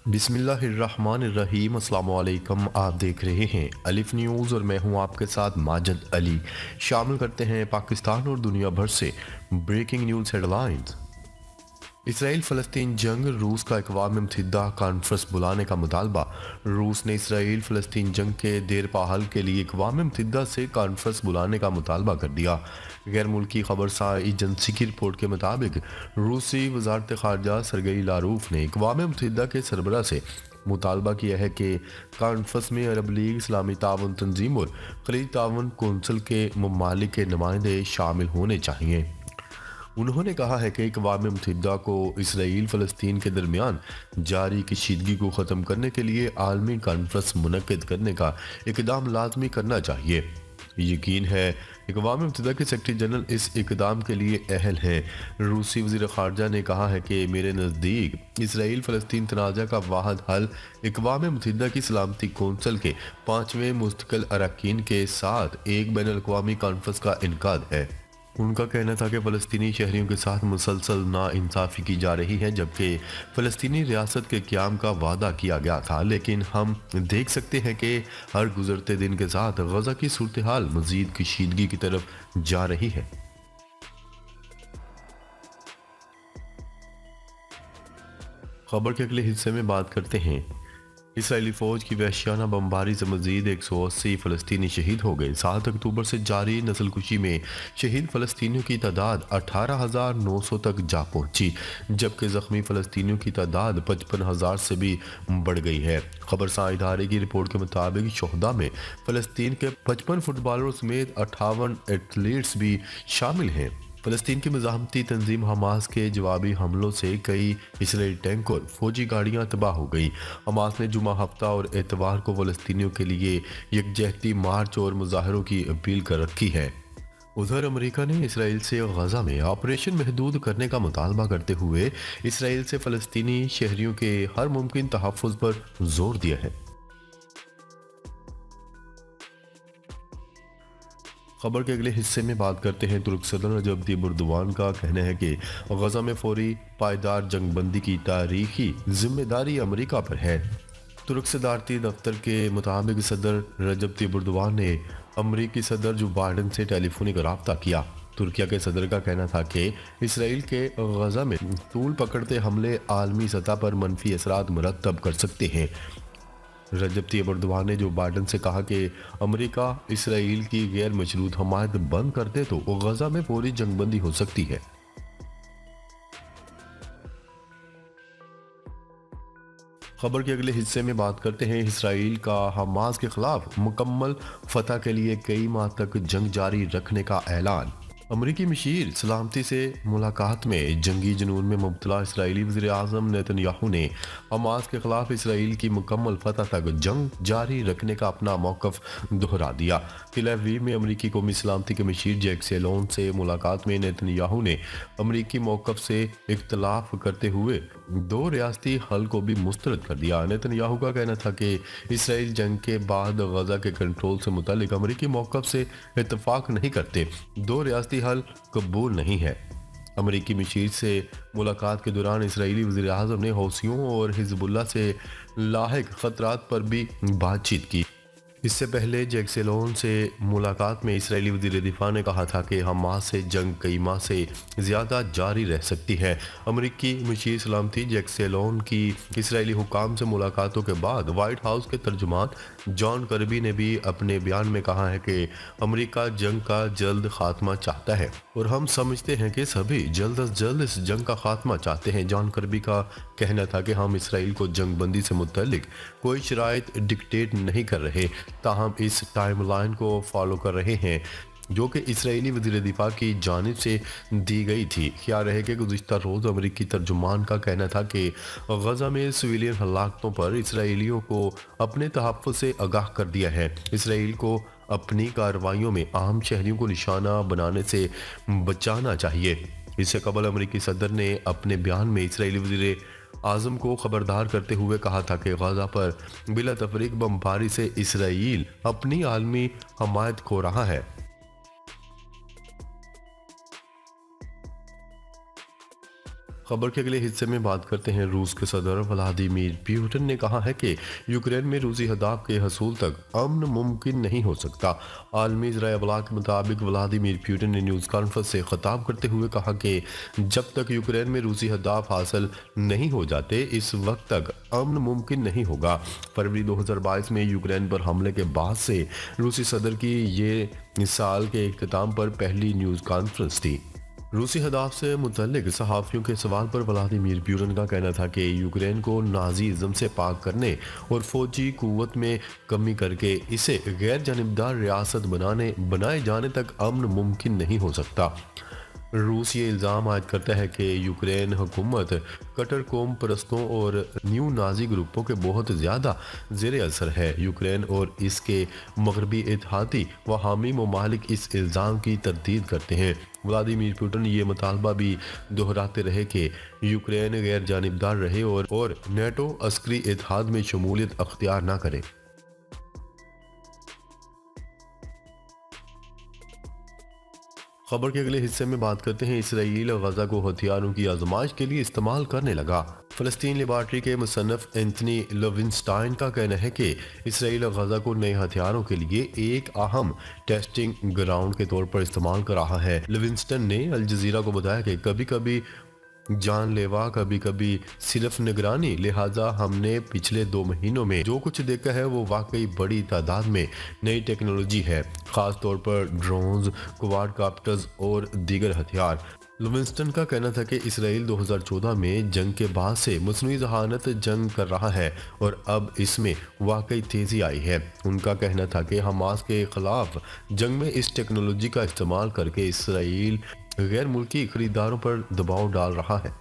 بسم اللہ الرحمن الرحیم۔ السلام علیکم، آپ دیکھ رہے ہیں الف نیوز اور میں ہوں آپ کے ساتھ ماجد علی۔ شامل کرتے ہیں پاکستان اور دنیا بھر سے بریکنگ نیوز ہیڈ لائنز۔ اسرائیل فلسطین جنگ، روس کا اقوام متحدہ کانفرنس بلانے کا مطالبہ۔ روس نے اسرائیل فلسطین جنگ کے دیرپا حل کے لیے اقوام متحدہ سے کانفرنس بلانے کا مطالبہ کر دیا۔ غیر ملکی خبرساں ایجنسی کی رپورٹ کے مطابق روسی وزارت خارجہ سرگئی لاروف نے اقوام متحدہ کے سربراہ سے مطالبہ کیا ہے کہ کانفرنس میں عرب لیگ، اسلامی تعاون تنظیم اور خلیج تعاون کونسل کے ممالک کے نمائندے شامل ہونے چاہئیں۔ انہوں نے کہا ہے کہ اقوام متحدہ کو اسرائیل فلسطین کے درمیان جاری کشیدگی کو ختم کرنے کے لیے عالمی کانفرنس منعقد کرنے کا اقدام لازمی کرنا چاہیے۔ یقین ہے اقوام متحدہ کے سیکرٹری جنرل اس اقدام کے لیے اہل ہیں۔ روسی وزیر خارجہ نے کہا ہے کہ میرے نزدیک اسرائیل فلسطین تنازع کا واحد حل اقوام متحدہ کی سلامتی کونسل کے 5ویں مستقل اراکین کے ساتھ ایک بین الاقوامی کانفرنس کا انعقاد ہے۔ ان کا کہنا تھا کہ فلسطینی شہریوں کے ساتھ مسلسل ناانصافی کی جا رہی ہے، جبکہ فلسطینی ریاست کے قیام کا وعدہ کیا گیا تھا، لیکن ہم دیکھ سکتے ہیں کہ ہر گزرتے دن کے ساتھ غزہ کی صورتحال مزید کشیدگی کی طرف جا رہی ہے۔ خبر کے اگلے حصے میں بات کرتے ہیں۔ اسرائیلی فوج کی وحشیانہ بمباری سے مزید 180 فلسطینی شہید ہو گئے۔ 7 اکتوبر سے جاری نسل کشی میں شہید فلسطینیوں کی تعداد 18,900 تک جا پہنچی، جبکہ زخمی فلسطینیوں کی تعداد 55,000 سے بھی بڑھ گئی ہے۔ خبرساں ادارے کی رپورٹ کے مطابق شہداء میں فلسطین کے 55 فٹ بالروں سمیت 58 ایتھلیٹس بھی شامل ہیں۔ فلسطین کی مزاحمتی تنظیم حماس کے جوابی حملوں سے کئی اسرائیلی ٹینک اور فوجی گاڑیاں تباہ ہو گئی۔ حماس نے جمعہ ہفتہ اور اتوار کو فلسطینیوں کے لیے یکجہتی مارچ اور مظاہروں کی اپیل کر رکھی ہے۔ ادھر امریکہ نے اسرائیل سے غزہ میں آپریشن محدود کرنے کا مطالبہ کرتے ہوئے اسرائیل سے فلسطینی شہریوں کے ہر ممکن تحفظ پر زور دیا ہے۔ خبر کے اگلے حصے میں بات کرتے ہیں۔ ترک صدر رجب طیب اردوان کا کہنا ہے کہ غزہ میں فوری پائیدار جنگ بندی کی تاریخی ذمہ داری امریکہ پر ہے۔ ترک صدارتی دفتر کے مطابق صدر رجب طیب اردوان نے امریکی صدر جو بائیڈن سے ٹیلی فونک رابطہ کیا۔ ترکیہ کے صدر کا کہنا تھا کہ اسرائیل کے غزہ میں طول پکڑتے حملے عالمی سطح پر منفی اثرات مرتب کر سکتے ہیں۔ رجب طیب اردوان نے جو بائیڈن سے کہا کہ امریکہ اسرائیل کی غیر مشروط حمایت بند کر دے تو غزہ میں فوری جنگ بندی ہو سکتی ہے۔ خبر کے اگلے حصے میں بات کرتے ہیں۔ اسرائیل کا حماس کے خلاف مکمل فتح کے لیے کئی ماہ تک جنگ جاری رکھنے کا اعلان۔ امریکی مشیر سلامتی سے ملاقات میں جنگی جنون میں مبتلا اسرائیلی وزیر اعظم نیتن یاہو نے حماس کے خلاف اسرائیل کی مکمل فتح تک جنگ جاری رکھنے کا اپنا موقف دہرا دیا۔ تل اویو میں امریکی قومی سلامتی کے مشیر جیک سیلون سے ملاقات میں نیتن یاہو نے امریکی موقف سے اختلاف کرتے ہوئے دو ریاستی حل کو بھی مسترد کر دیا۔ نیتن یاہو کا کہنا تھا کہ اسرائیل جنگ کے بعد غزہ کے کنٹرول سے متعلق امریکی موقف سے اتفاق نہیں کرتے، دو ریاستی حل قبول نہیں ہے۔ امریکی مشیر سے ملاقات کے دوران اسرائیلی وزیر اعظم نے حوثیوں اور حزب اللہ سے لاحق خطرات پر بھی بات چیت کی۔ اس سے پہلے جیک سیلون سے ملاقات میں اسرائیلی وزیر دفاع نے کہا تھا کہ حماس سے جنگ کئی ماہ سے زیادہ جاری رہ سکتی ہے۔ امریکی مشیر سلامتی جیک سیلون کی اسرائیلی حکام سے ملاقاتوں کے بعد وائٹ ہاؤس کے ترجمان جان کربی نے بھی اپنے بیان میں کہا ہے کہ امریکہ جنگ کا جلد خاتمہ چاہتا ہے اور ہم سمجھتے ہیں کہ سبھی جلد از جلد اس جنگ کا خاتمہ چاہتے ہیں۔ جان کربی کا کہنا تھا کہ ہم اسرائیل کو جنگ بندی سے متعلق کوئی شرائط ڈکٹیٹ نہیں کر رہے، تاہم اس ٹائم لائن کو فالو کر رہے ہیں جو کہ اسرائیلی وزیر دفاع کی جانب سے دی گئی تھی۔ خیال رہے کہ گزشتہ روز امریکی ترجمان کا کہنا تھا کہ غزہ میں سویلین ہلاکتوں پر اسرائیلیوں کو اپنے تحفظ سے آگاہ کر دیا ہے۔ اسرائیل کو اپنی کارروائیوں میں عام شہریوں کو نشانہ بنانے سے بچانا چاہیے۔ اس سے قبل امریکی صدر نے اپنے بیان میں اسرائیلی وزیر اعظم کو خبردار کرتے ہوئے کہا تھا کہ غزہ پر بلا تفریق بمباری سے اسرائیل اپنی عالمی حمایت کھو رہا ہے۔ खबर के अगले हिस्से में बात करते हैं। रूस के सदर व्लादिमीर पुतिन ने कहा है कि यूक्रेन में रूसी अहदाफ के हसूल तक अमन मुमकिन नहीं हो सकता। आलमी ज़राए अबलाग के मुताबिक व्लादिमीर पुतिन ने न्यूज़ कॉन्फ्रेंस से खिताब करते हुए कहा कि जब तक यूक्रेन में रूसी अहदाफ हासिल नहीं हो जाते इस वक्त तक अमन मुमकिन नहीं होगा। फरवरी 2022 में यूक्रेन पर हमले के बाद से रूसी सदर की ये इस साल के इख्तिताम पर पहली न्यूज़ कॉन्फ्रेंस थी। रूसी हदाफ से मुतल्लिक सहाफ़ियों के सवाल पर व्लादिमीर पुतिन का कहना था कि यूक्रेन को नाज़ीज़म से पाक करने और फौजी कुव्वत में कमी करके इसे गैर जानिबदार रियासत बनाए जाने तक अमन मुमकिन नहीं हो सकता। रूस ये इल्ज़ाम आयद करता है कि यूक्रेन हुकूमत कट्टर कौम परस्तों और न्यू नाजी ग्रुपों के बहुत ज़्यादा ज़ेर असर है। यूक्रेन और इसके मगरबी इत्तेहादी व हामी ममालिक इस इल्ज़ाम की तरदीद करते हैं। व्लादिमीर पुतिन ये मुतालबा भी दोहराते रहे कि यूक्रेन गैर जानिबदार रहे और नेटो अस्करी इत्तेहाद में शमूलियत अख्तियार ना करे। खबर के अगले हिस्से में बात करते हैं। इसराइल गजा को हथियारों की आजमाइश के लिए इस्तेमाल करने लगा। फ़लस्तीन लेबार्ट्री के मुसन्नफ़ एंथनी लेविनस्टाइन का कहना है कि इसराइल गजा को नए हथियारों के लिए एक अहम टेस्टिंग ग्राउंड के तौर पर इस्तेमाल कर रहा है। लेविनस्टन ने अल जज़ीरा को बताया कि कभी कभी जानलेवा, कभी कभी सिर्फ निगरानी। लिहाजा हमने पिछले 2 महीनों में जो कुछ देखा है वो वाकई बड़ी तादाद में नई टेक्नोलॉजी है, ख़ास तौर पर ड्रोन्स, क्वाडकाप्टर्स और दीगर हथियार। लिविंगस्टन का कहना था कि इसराइल 2014 में जंग के बाद से मसनूई जहानत जंग कर रहा है और अब इसमें वाकई तेज़ी आई है। उनका कहना था कि हमास के खिलाफ जंग में इस टेक्नोलॉजी का इस्तेमाल करके इसराइल गैर मुल्की खरीदारों पर दबाव डाल रहा है।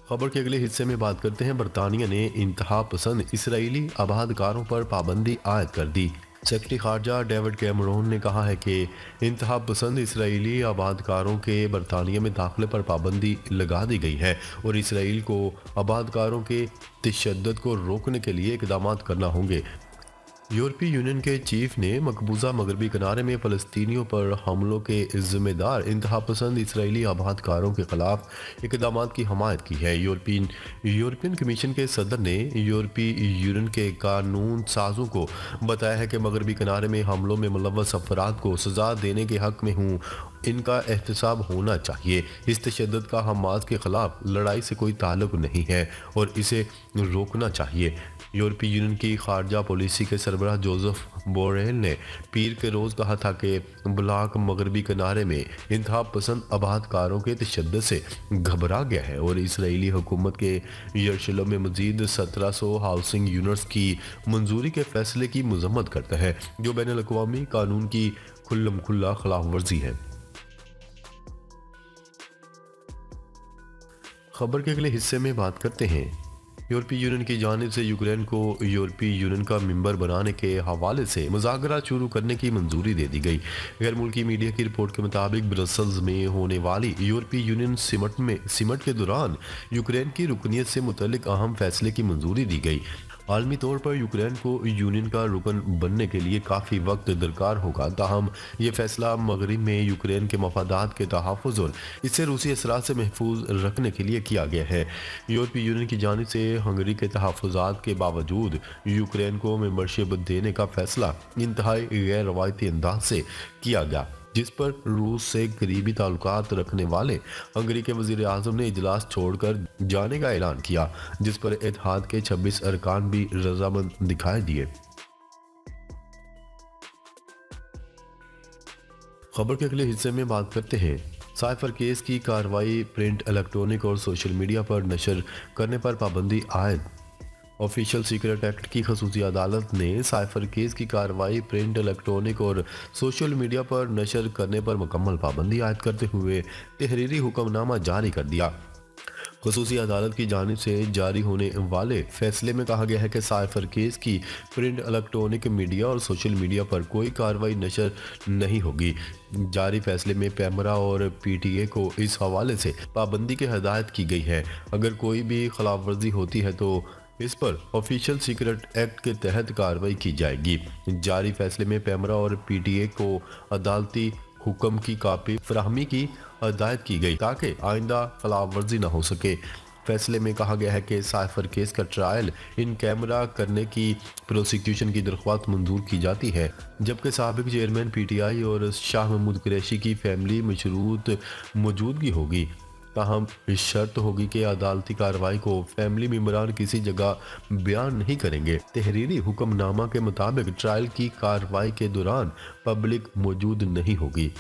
खबर के अगले हिस्से में बात करते हैं। बरतानिया ने इंतहा पसंद इसराइली आबादकारों पर पाबंदी आयद कर दी। सेक्रेटरी खारजा डेविड कैमरून ने कहा है कि इंतहा पसंद इसराइली आबादकारों के बरतानिया में दाखिले पर पाबंदी लगा दी गई है और इसराइल को आबादकारों के तशद्दुद को रोकने के लिए इकदाम करना होंगे। यूरोपीय यूनियन के चीफ ने मकबूजा मगरबी किनारे में फ़लस्तीनियों पर हमलों के ज़िम्मेदार इंतहा पसंद इसराइली आबादकारों के खिलाफ इक़दाम की हमायत की है। यूरोपियन कमीशन के सदर ने यूरोपीय यूनियन के कानून साजों को बताया है कि मगरबी किनारे में हमलों में मुलव्वस अफराद को सज़ा देने के हक़ में हूँ, इनका एहतसाब होना चाहिए। इस तशद्दुद का हमास के ख़िलाफ़ लड़ाई से कोई ताल्लुक़ नहीं है और इसे रोकना चाहिए। यूरोपीय यूनियन की खारजा पॉलिसी के सरबराह जोसेफ बोरेल ने पीर के रोज़ कहा था कि ब्लॉक मगरबी किनारे में इंतहा पसंद आबादकारों के तशद्दुद से घबरा गया है और इसराइली हुकूमत के यरूशलेम में मज़ीद 1700 हाउसिंग यूनिट्स की मंजूरी के फैसले की मज़म्मत करता है, जो बैनुल अक़वामी कानून की खुल्लम खुल्ला खिलाफ वर्जी है। खबर के अगले हिस्से में बात करते हैं। यूरोपीय यूनियन की जानिब से यूक्रेन को यूरोपीय यूनियन का मेंबर बनाने के हवाले से मुज़ाकरात शुरू करने की मंजूरी दे दी गई। गैर मुल्की मीडिया की रिपोर्ट के मुताबिक ब्रसल्स में होने वाली यूरोपीय यूनियन सिमट के दौरान यूक्रेन की रुकनीत से मुतल्लिक अहम फैसले की मंजूरी दी गई। आलमी तौर पर यूक्रेन को यूनियन का रुकन बनने के लिए काफ़ी वक्त दरकार होगा, ताहम ये फैसला मगरिब में यूक्रेन के मफादात के तहफ़्फ़ुज़ और इसे रूसी असरात से महफूज रखने के लिए किया गया है। यूरोपीय यूनियन की जानिब से हंगरी के तहफ़्फ़ुज़ात के बावजूद यूक्रेन को मेंबरशिप देने का फैसला इंतहाई गैर रवायती अंदाज से किया गया, जिस पर रूस से करीबी ताल्लुकात रखने वाले हंगरी के वज़ीर आज़म ने इजलास छोड़कर जाने का ऐलान किया, जिस पर इत्तेहाद के 26 अरकान भी रज़ामंद दिखाई दिए। खबर के अगले हिस्से में बात करते हैं। साइफर केस की कार्रवाई, प्रिंट, इलेक्ट्रॉनिक और सोशल मीडिया पर नशर करने पर पाबंदी आयद। ऑफिशियल सीक्रेट एक्ट की खसूसी अदालत ने साइफर केस की कार्रवाई, प्रिंट, इलेक्ट्रॉनिक और सोशल मीडिया पर नशर करने पर मुकम्मल पाबंदी आयद करते हुए तहरीरी हुक्मनामा जारी कर दिया। खसूसी अदालत की जानिब से जारी होने वाले फैसले में कहा गया है कि साइफर केस की प्रिंट, इलेक्ट्रॉनिक मीडिया और सोशल मीडिया पर कोई कार्रवाई नशर नहीं होगी। जारी फैसले में पैमरा और PTA को इस हवाले से पाबंदी की हदायत की गई है। अगर कोई भी खिलाफ वर्जी होती है तो इस पर ऑफिशियल सीक्रेट एक्ट के तहत कार्रवाई की जाएगी। जारी फैसले में पैमरा और PTA को अदालती हुक्म की कापी फराहमी की हदायत की गई ताकि आइंदा खिलाफ वर्जी न हो सके। फैसले में कहा गया है कि साइफर केस का ट्रायल इन कैमरा करने की प्रोसिक्यूशन की दरख्वास्त मंजूर की जाती है, जबकि साबिक चेयरमैन पीटीआई और शाह महमूद कुरैशी की फैमिली मशरूत मौजूदगी होगी। ताहम इस शर्त होगी कि अदालती कार्रवाई को फैमिली मेम्बरान किसी जगह बयान नहीं करेंगे। तहरीरी हुक्मनामा के मुताबिक ट्रायल की कार्रवाई के दौरान पब्लिक मौजूद नहीं होगी।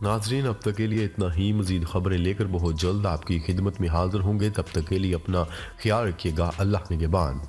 नाजरीन, अब तक के लिए इतना ही। मज़ीद खबरें लेकर बहुत जल्द आपकी खिदमत में हाजिर होंगे। तब तक के लिए अपना ख्याल रखिएगा। अल्लाह निगहबान।